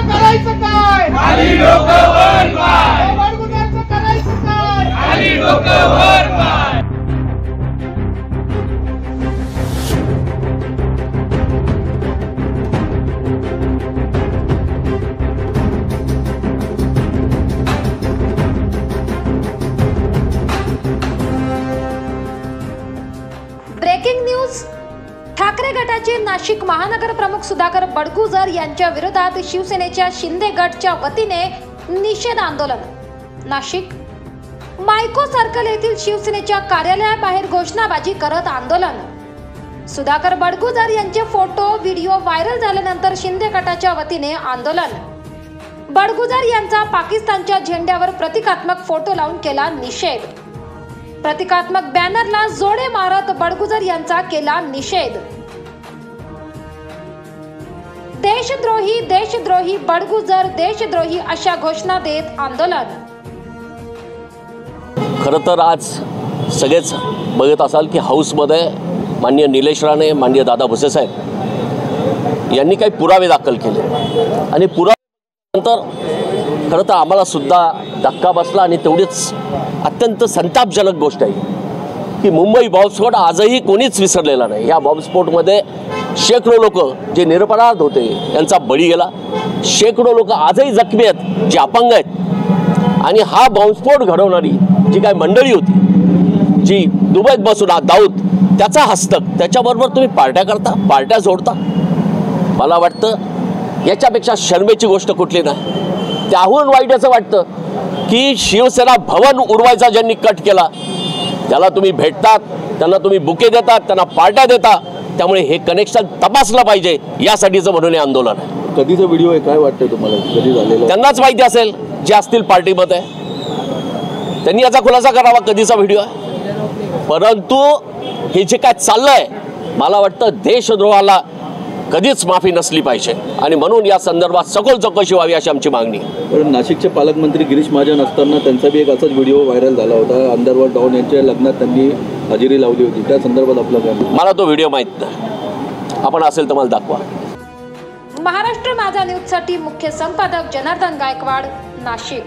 करायचं काय? खाली डोकं वर पाय. करायचं काय? खाली डोकं वर पाय. Breaking news. ठाकरे गटाचे नाशिक महानगर प्रमुख सुधाकर बडगुजर यांच्या विरोधात शिवसेनेच्या शिंदे गटच्या वतीने निषेध आंदोलन. नाशिक मायको सर्कल येथील शिवसेनेच्या कार्यालयाबाहेर घोषणाबाजी करत आंदोलन. सुधाकर बडगुजर यांचे फोटो व्हिडिओ व्हायरल झाल्यानंतर शिंदे गटाच्या वतीने आंदोलन. बडगुजर यांचा पाकिस्तानच्या झेंड्यावर प्रतिकात्मक फोटो लावून केला निषेध. प्रतिकात्मक बॅनरला जोडे मारत बडगुजर यांचा केला निषेध. देशद्रोही देशद्रोही बडगुजर देशद्रोही अशा घोषणा देत आंदोलन. खरं तर आज सगळेच बघत असाल की हाऊसमध्ये माननीय निलेश राणे, माननीय दादा भुसे साहेब यांनी काही पुरावे दाखल केले आणि पुराव्यानंतर खरं तर आम्हाला सुद्धा धक्का बसला आणि तेवढीच अत्यंत संतापजनक गोष्ट आहे की मुंबई बॉम्बस्फोट आजही कोणीच विसरलेला नाही. या बॉम्बस्फोटमध्ये शेकडो लोक जे निरपराध होते यांचा बळी गेला. शेकडो लोक आजही जखमी आहेत, जे अपंग आहेत. आणि हा बॉम्बस्फोट घडवणारी जी काही मंडळी होती, जी दुबईत बसून दाऊद त्याचा हस्तक, त्याच्याबरोबर तुम्ही पार्ट्या करता, पार्ट्या जोडता. मला वाटतं याच्यापेक्षा शर्मेची गोष्ट कुठली नाही. त्याहून वाईट असं वाटतं की शिवसेना भवन उडवायचा ज्यांनी कट केला त्याला तुम्ही भेटतात, त्यांना तुम्ही बुके देतात, त्यांना पार्ट्या देता. त्यामुळे हे कनेक्शन तपासलं पाहिजे, यासाठीचं म्हणून हे आंदोलन आहे. कधीचा व्हिडिओ आहे, काय वाटतं तुम्हाला, कधी झालेला? त्यांनाच माहिती असेल जे असतील पार्टीमध्ये, त्यांनी याचा खुलासा करावा कधीचा व्हिडिओ आहे. परंतु हे जे काय चाललंय, मला वाटतं देशद्रोहाला कधीच माफी नसली पाहिजे आणि म्हणून या संदर्भात सखोल चौकशी व्हावी अशी आमची मागणी आहे. नाशिकचे पालकमंत्री गिरीश महाजन असताना त्यांचा बी एक असाच व्हिडिओ व्हायरल झाला होता. अंडरवर्ल्ड डॉन यांच्या लग्नात त्यांनी हजेरी लावली होती. त्या संदर्भात आपलं काय? मला तो व्हिडिओ माहीत नाही. आपण असेल तर मला दाखवा. महाराष्ट्र माझा न्यूजसाठी मुख्य संपादक जनार्दन गायकवाड, नाशिक.